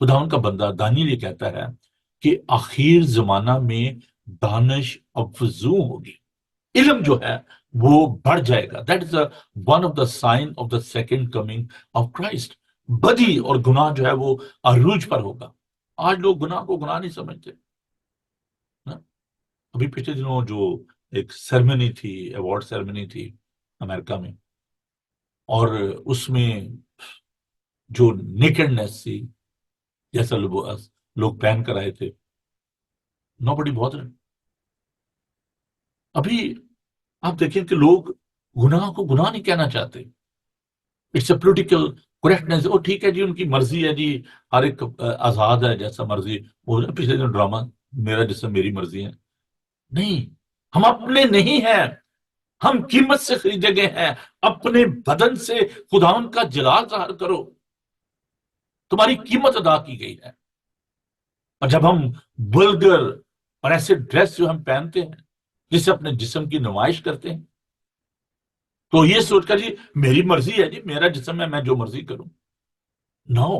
خداوند کا بندہ دانیل یہ کہتا ہے کہ آخر زمانہ میں دانش افزوں ہوگی، علم جو ہے وہ بڑھ جائے گا۔ That is one of the sign of the second coming of Christ. بدی اور گناہ جو ہے وہ عروج پر ہوگا۔ آج لوگ گناہ کو گناہ نہیں سمجھتے۔ ابھی پچھلے دنوں جو ایک سیرمنی تھی، ایوارڈ سیرمنی تھی امریکہ میں، اور اس میں جو نیکڈنیس تھی، جیسا لوگ پہن کر آئے تھے، نو بڑی بہت ہے۔ ابھی آپ دیکھیں کہ لوگ گناہ کو گناہ نہیں کہنا چاہتے۔ اٹس اے پولیٹیکل کریکٹنس، وہ ٹھیک ہے جی، ان کی مرضی ہے جی، ہر ایک آزاد ہے جیسا مرضی۔ وہ پچھلے دن ڈرامہ میرا جسم میری مرضی ہے، نہیں، ہم اپنے نہیں ہیں، ہم قیمت سے خریدے گئے ہیں۔ اپنے بدن سے خداوند کا جلال ظاہر کرو، تمہاری قیمت ادا کی گئی ہے۔ اور جب ہم ولگر اور ایسے ڈریس جو ہم پہنتے ہیں جس سے اپنے جسم کی نمائش کرتے ہیں، تو یہ سوچ کر جی میری مرضی ہے جی، میرا جسم ہے، میں جو مرضی کروں، نو،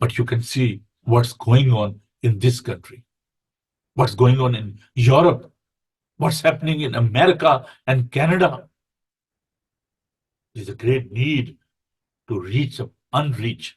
but you can see what's going on in this country, what's going on in Europe, what's happening in America and Canada. There's a great need to reach the unreached.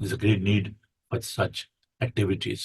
There's a great need for such activities.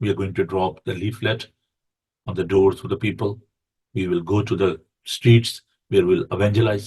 We are going to drop the leaflet on the doors of the people. We will go to the streets where we'll evangelize.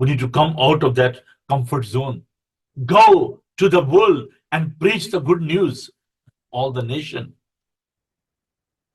We need to come out of that comfort zone. Go to the world and preach the good news, all the nation.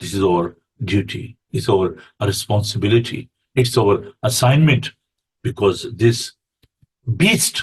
This is our duty, it's our responsibility, it's our assignment, because this beast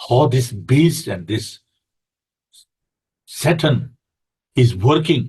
how this beast and this Satan is working,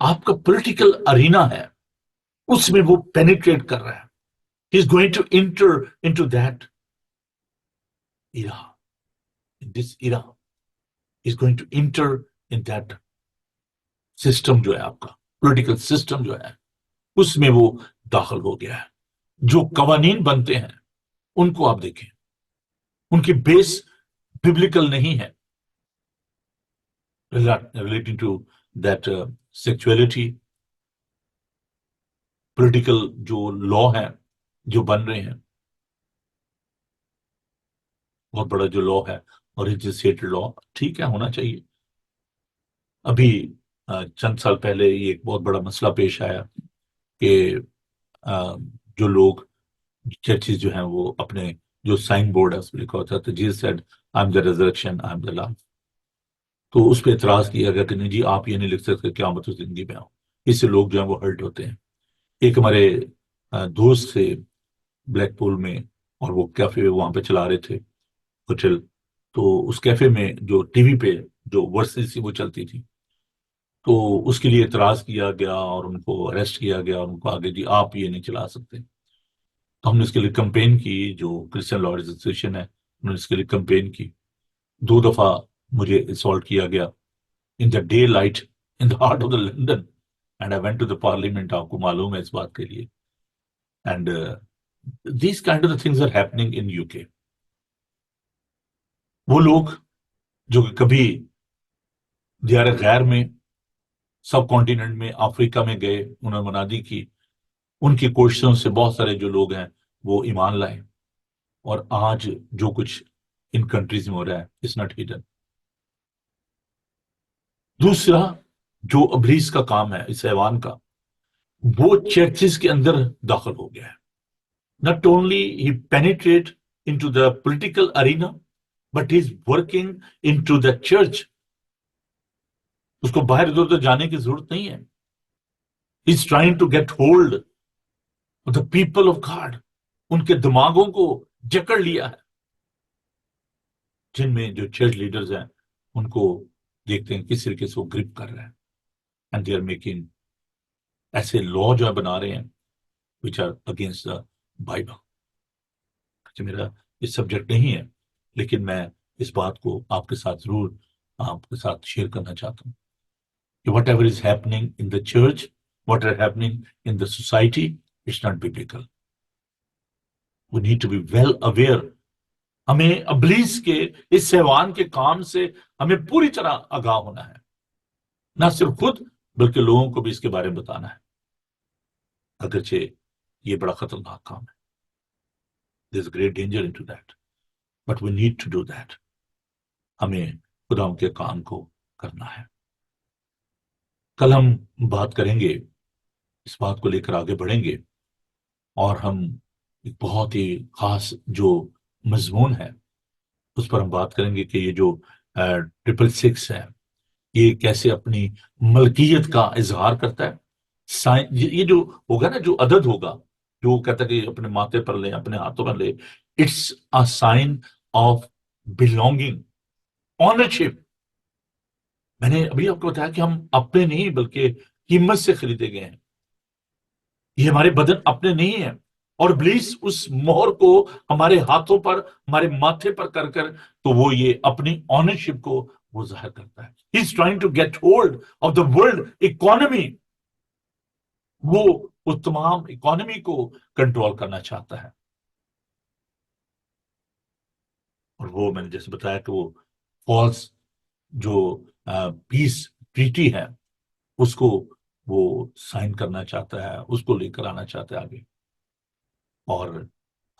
آپ کا پولیٹیکل ارینا ہے اس میں وہ پینیٹریٹ کر رہا ہے. He is going to enter into that era. In this era is going to enter in that system جو ہے آپ کا پولیٹیکل سسٹم جو ہے اس میں وہ داخل ہو گیا ہے. جو قوانین بنتے ہیں ان کو آپ دیکھیں, ان کی بیس ببلیکل نہیں ہے relating to that sexuality. Political جو لا ہیں جو بن رہے ہیں, بہت بڑا جو لا ہے اوریجنیٹڈ لا, ٹھیک ہے ہونا چاہیے. ابھی چند سال پہلے یہ ایک بہت بڑا مسئلہ پیش آیا کہ جو لوگ چرچز جو ہیں وہ اپنے جو سائن بورڈ ہے اس پہ لکھا ہوتا ہے Jesus said I am the ریزرکشن I am the life, تو اس پہ اعتراض کیا گیا کہ نہیں جی آپ یہ نہیں لکھ سکتے قیامت و زندگی میں آؤ. اس سے لوگ جو ہیں وہ ہرٹ ہوتے ہیں. ایک ہمارے دوست تھے بلیک پول میں, اور وہ کیفے وہاں پہ چلا رہے تھے ہوٹل, تو اس کیفے میں جو ٹی وی پہ جو ورسز وہ چلتی تھی, تو اس کے لیے اعتراض کیا گیا اور ان کو اریسٹ کیا گیا اور ان کو آگے جی آپ یہ نہیں چلا سکتے. تو ہم نے اس کے لیے کمپین کی, جو کرسچن لا ایسوسیشن ہے انہوں نے اس کے لیے کمپین کی. 2 دفعہ مجھے اسالٹ کیا گیا in the daylight in the heart of the London, and I went to the parliament. آپ کو معلوم ہے اس بات کے لیے. And these kind of the things are happening in U K. وہ لوگ جو کہ کبھی دیار غیر میں سب کانٹیننٹ میں افریقہ میں گئے, انہوں نے منادی کی, ان کی کوششوں سے بہت سارے جو لوگ ہیں وہ ایمان لائے, اور آج جو کچھ ان کنٹریز میں ہو رہا ہے اٹس ناٹ ہڈن. دوسرا جو ابلیس کا کام ہے اس حیوان کا, وہ چرچز کے اندر داخل ہو گیا ہے. Not only he penetrate into the political arena but he is working into the church. اس کو باہر ادھر ادھر جانے کی ضرورت نہیں ہے. He is trying to get hold of the people of God. ان کے دماغوں کو جکڑ لیا ہے. جن میں جو چرچ لیڈرز ہیں ان کو دیکھتے ہیں کس طریقے سے وہ گرپ کر رہے ہیں, اینڈ دے آر میکنگ ایسے لا جو ہے بنا رہے ہیں which are against the Bible. میرا یہ سبجیکٹ نہیں ہے, لیکن میں اس بات کو آپ کے ساتھ ضرور آپ کے ساتھ شیئر کرنا چاہتا ہوں کہ whatever is happening in the church, what are happening in the society, it's not biblical. We need to be well aware. ہمیں ابلیس کے اس حیوان کے کام سے ہمیں پوری طرح آگاہ ہونا ہے, نہ صرف خود بلکہ لوگوں کو بھی اس کے بارے میں بتانا ہے. اگرچہ یہ بڑا خطرناک کام ہے, there's a great danger into that, but we need to do that. ہمیں خدا کے کام کو کرنا ہے. کل ہم بات کریں گے, اس بات کو لے کر آگے بڑھیں گے, اور ہم ایک بہت ہی خاص جو مضمون ہے اس پر ہم بات کریں گے کہ یہ جو 666 ہے یہ کیسے اپنی ملکیت کا اظہار کرتا ہے. یہ جو ہوگا نا, جو عدد ہوگا جو کہتا ہے کہ اپنے ماتھے پر لیں, اپنے ہاتھوں پر لیں, it's a sign of belonging, ownership. میں نے ابھی آپ کو بتایا کہ ہم اپنے نہیں بلکہ قیمت سے خریدے گئے ہیں. یہ ہمارے بدن اپنے نہیں ہیں, اور ابلیس اس مہر کو ہمارے ہاتھوں پر ہمارے ماتھے پر کر کر تو وہ یہ اپنی اونرشپ کو وہ ظاہر کرتا ہے. He is trying to get hold of the world economy. وہ اس تمام اکانومی کو کنٹرول کرنا چاہتا ہے. اور وہ میں نے جیسے بتایا کہ وہ فالس جو پیس ٹریٹی ہے اس کو وہ سائن کرنا چاہتا ہے, اس کو لے کر آنا چاہتا ہے آگے, اور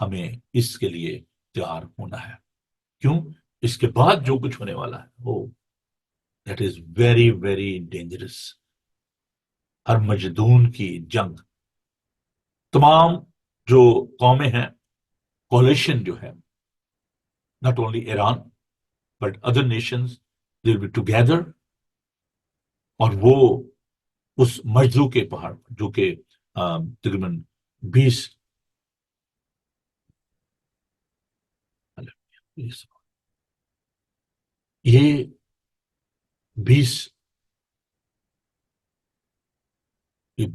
ہمیں اس کے لیے تیار ہونا ہے. کیوں؟ اس کے بعد جو کچھ ہونے والا ہے وہ that is very very dangerous. ہر مجدون کی جنگ, تمام جو قومیں ہیں, کولیشن جو ہے, not only Iran but other nations they will be together, اور وہ اس مجدو کے پہاڑ جو کہ تقریباً 20 یہ 20 یہ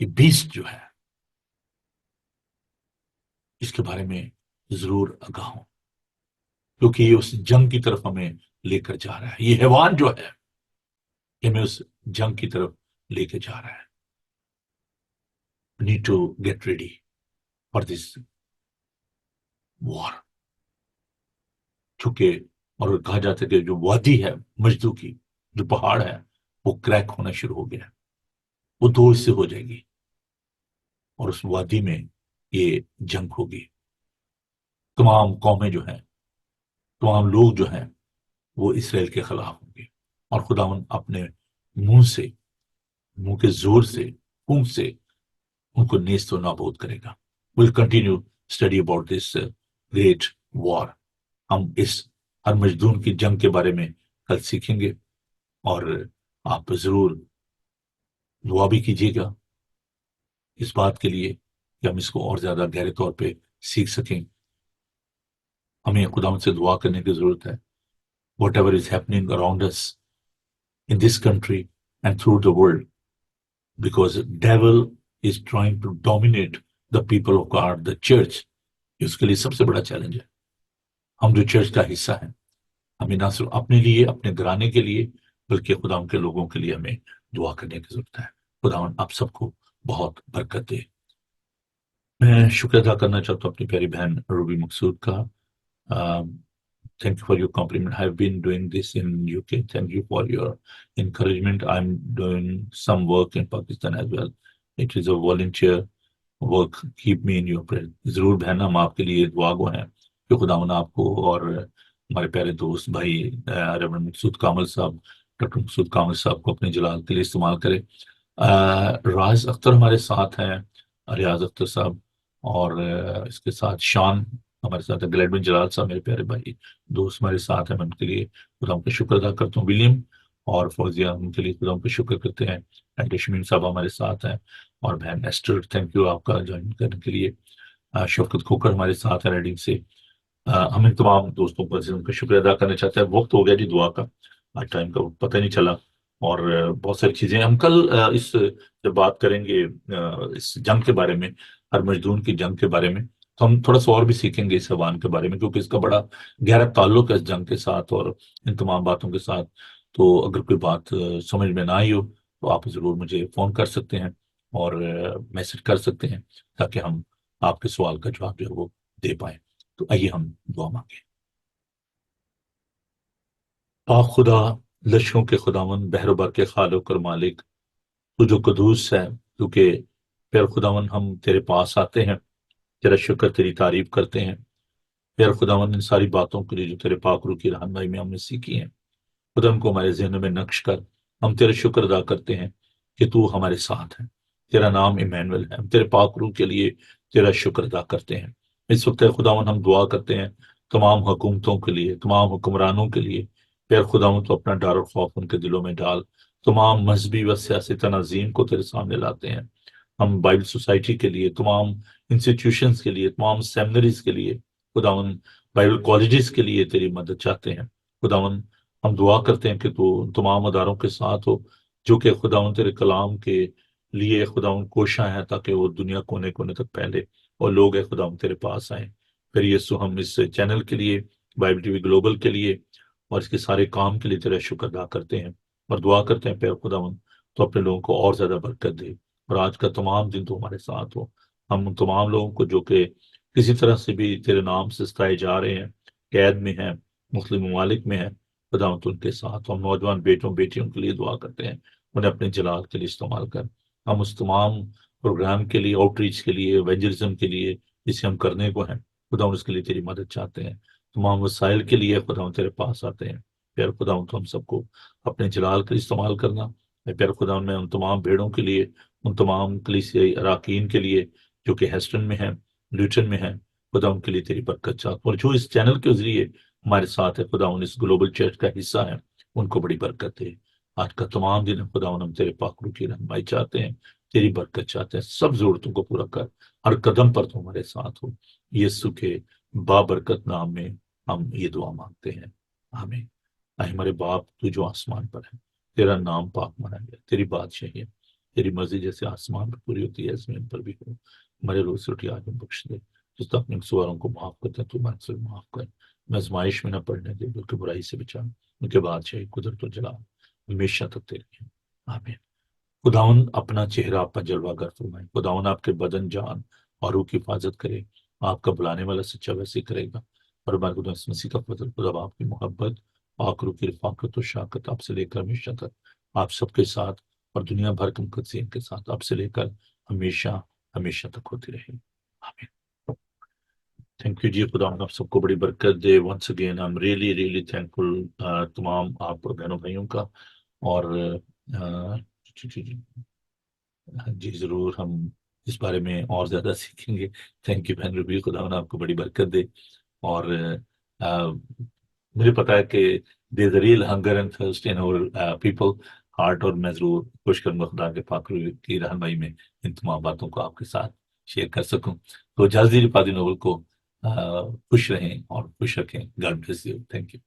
بیسٹ جو ہے اس کے بارے میں ضرور آگاہ ہوں، کیونکہ یہ اس جنگ کی طرف ہمیں لے کر جا رہا ہے. یہ حیوان جو ہے یہ ہمیں اس جنگ کی طرف لے کے جا رہا ہے. Need to get ready for this war. چونکہ اور کہا جاتا ہے کہ جو وادی ہے مجدو کی، جو پہاڑ ہے وہ کریک ہونا شروع ہو گیا، وہ دو حصے ہو جائے گی اور اس وادی میں یہ جنگ ہوگی. تمام قومیں جو ہیں، تمام لوگ جو ہیں وہ اسرائیل کے خلاف ہوں گے، اور خداوند اپنے منہ کے زور سے، پونک سے ان کو نیست و نابود کرے گا. We'll continue study about this great war. ہم اس ہر مجدون کی جنگ کے بارے میں کل سیکھیں گے، اور آپ ضرور دعا بھی کیجیے گا اس بات کے لیے کہ ہم اس کو اور زیادہ گہرے طور پہ سیکھ سکیں. ہمیں خداوند سے دعا کرنے کی ضرورت ہے. Whatever is happening around us in this country and through the world, because devil is trying to dominate the people of God, the church. اس کے لیے سب سے بڑا چیلنج ہے. ہم جو چرچ کا حصہ ہیں، ہمیں نہ صرف اپنے لیے، اپنے گھرانے کے لیے، بلکہ خداوند کے لوگوں کے لیے ہمیں دعا کرنے کی ضرورت ہے. خداوند آپ سب کو بہت برکت دے. میں شکر ادا کرنا چاہتا ہوں اپنی پیاری بہن روبی مقصود کا. Thank you for your compliment. I've been doing this in UK. Thank you for your encouragement. I'm doing some work in Pakistan as well. It is a volunteer work. Keep me in your prayer. ضرور بہن، ہم آپ کے لیے دعا گو ہیں کہ خداوند آپ کو اور ہمارے پیارے دوست بھائی ریورنڈ مقصود کامل صاحب، ڈاکٹر مقصود کامل صاحب کو اپنے جلال کے لیے استعمال کرے. راز اختر ہمارے ساتھ ہیں، ریاض اختر صاحب، اور اس کے ساتھ شان ہمارے ساتھ ہے. گلیڈ بن جلال صاحب میرے پیارے بھائی دوست ہمارے ساتھ ہیں. میں ان کے لیے خدا کا شکر ادا کرتا ہوں. ولیم اور فوزیہ، ان کے لیے خدا کا شکر کرتے ہیں. شمین صاحب ہمارے ساتھ ہیں، اور بہن ایسٹر، تھینک یو آپ کا جوائن کرنے کے لیے. شفقت کھوکر ہمارے ساتھ ہے ریڈنگ سے. ہم ان تمام دوستوں پر ان کا شکر ادا کرنا چاہتے ہیں. وقت ہو گیا جی دعا کا، آج ٹائم کا پتہ نہیں چلا، اور بہت ساری چیزیں ہم کل اس جب بات کریں گے اس جنگ کے بارے میں، ہر مجدون کی جنگ کے بارے میں، تو ہم تھوڑا سا اور بھی سیکھیں گے اس حیوان کے بارے میں، کیونکہ اس کا بڑا گہرا تعلق ہے اس جنگ کے ساتھ اور ان تمام باتوں کے ساتھ. تو اگر کوئی بات سمجھ میں نہ آئی ہو تو آپ ضرور مجھے فون کر سکتے ہیں اور میسج کر سکتے ہیں، تاکہ ہم آپ کے سوال کا جواب جو ہے وہ دے پائیں. تو آئیے ہم دعا مانگیں. پاک خدا، لشکروں کے خداوند، بحر و بر کے خالق اور مالک، تو جو قدوس ہے، کیونکہ پھر خداوند ہم تیرے پاس آتے ہیں، تیرا شکر، تیری تعریف کرتے ہیں. پھر خداوند ان ساری باتوں کے لیے جو تیرے پاک روح کی رہنمائی میں ہم نے سیکھی ہیں، خدا ان کو ہمارے ذہن میں نقش کر. ہم تیرے شکر ادا کرتے ہیں کہ تو ہمارے ساتھ ہے، تیرا نام ایمینول ہے. ہم تیرے پاک روح کے لیے تیرا شکر ادا کرتے ہیں. اس وقت خداوند ہم دعا کرتے ہیں تمام حکومتوں کے لیے، تمام حکمرانوں کے لیے. پھر خداوند تو اپنا ڈر اور خوف ان کے دلوں میں ڈال. تمام مذہبی و سیاسی تناظیم کو تیرے سامنے لاتے ہیں. ہم بائبل سوسائٹی کے لیے، تمام انسٹیٹیوشنز کے لیے، تمام سیمنریز کے لیے، خداوند بائبل کالجز کے لیے تیری مدد چاہتے ہیں. خداوند ہم دعا کرتے ہیں کہ تو تمام اداروں کے ساتھ ہو جو کہ خداوند تیرے کلام کے لیے خداوند کوشاں ہیں، تاکہ وہ دنیا کونے کونے تک پھیلے اور لوگ خداوند تیرے پاس آئیں. پھر یسوع ہم اس چینل کے لیے، بائبل ٹی وی گلوبل کے لیے اور اس کے سارے کام کے لیے تیرا شکر ادا کرتے ہیں اور دعا کرتے ہیں. پھر خداوند تو اپنے لوگوں کو اور زیادہ برکت دے، اور آج کا تمام دن تو ہمارے ساتھ ہو. ہم ان تمام لوگوں کو جو کہ کسی طرح سے بھی تیرے نام سے ستائے جا رہے ہیں، قید میں ہیں، مختلف ممالک میں ہیں، خداوند تو ان کے ساتھ. ہم نوجوان بیٹوں بیٹیوں کے لیے دعا کرتے ہیں، انہیں اپنے جلال کے لیے استعمال کر. ہم اس تمام پروگرام کے لیے، آؤٹ ریچ کے لیے، ایونجلزم کے لیے جسے ہم کرنے کو ہیں، خداوند اس کے لیے تیری مدد چاہتے ہیں. تمام وسائل کے لیے خداوند تیرے پاس آتے ہیں. پھر خداوند تو ہم سب کو اپنے جلال کے لیے استعمال کرنا. پھر خداوند میں ان تمام بھیڑوں کے لیے، ان تمام کلیسیائی اراکین کے لیے جو کہ ہیسٹن میں ہیں، لیوٹن میں ہیں، خدا ان کے لیے تیری برکت چاہتا ہوں. اور جو اس چینل کے ذریعے ہمارے ساتھ ہے، خدا ان اس گلوبل چرچ کا حصہ ہیں، ان کو بڑی برکت دے. آج کا تمام دن خدا ہم تیرے پاک روح کی رہنمائی چاہتے ہیں، تیری برکت چاہتے ہیں. سب ضرورتوں کو پورا کر، ہر قدم پر تو ہمارے ساتھ ہو. یسوع کے بابرکت نام میں ہم یہ دعا مانگتے ہیں، آمین. اے ہمارے باپ تو جو آسمان پر ہے، تیرا نام پاک مانا گیا، تیری بادشاہی ہے، تیری مرضی جیسے آسمان پر پوری ہوتی ہے زمین پر بھی ہو۔ ہمارے روز روٹی آج ہمیں بخش دے، جس تو اپنے سواروں کو معاف کرتا ہے تو ہمارے سے معاف کر، میں آزمائش میں نہ پڑنے دے بلکہ برائی سے بچا، ان کے بادشاہی قدرت و جلال ہمیشہ تک تیری ہے، آمین۔ خداون اپنا چہرہ آپ پر جلوہ گر فرمائے، خداون آپ کے بدن جان اور روح کی حفاظت کرے، آپ کا بلانے والا سچا ویسے ہی کرے گا، اور ہمارے خدا اس مسیح کا فضل، خدا آپ کی محبت، پاک روح کی رفاقت و شاکت آپ سے لے کر ہمیشہ تک آپ سب کے ساتھ اور دنیا بھر کے مقدسین کے ساتھ آپ سے لے کر ہمیشہ ہمیشہ تک ہوتی رہے، آمین۔ تھینک یو جی، خدا آپ سب کو بڑی برکت دے۔ Once again I am really really thankful تمام آپ بہنوں بھائیوں کا، اور جی ضرور ہم اس بارے میں اور زیادہ سیکھیں گے۔ تھینک یو بہن ربی، خدا آپ کو بڑی برکت دے، اور مجھے پتا ہے کہ دیر ریئل ہنگر اینڈ تھرسٹ ان اور پیپل ہارٹ، اور میں ضرور کوشش کروں گا خدا کے پاک روح کی رہنمائی میں ان تمام باتوں کو آپ کے ساتھ شیئر کر سکوں۔ تو جلدی پادری نوبل کو خوش رہیں اور خوش رکھیں۔ God bless you, thank you.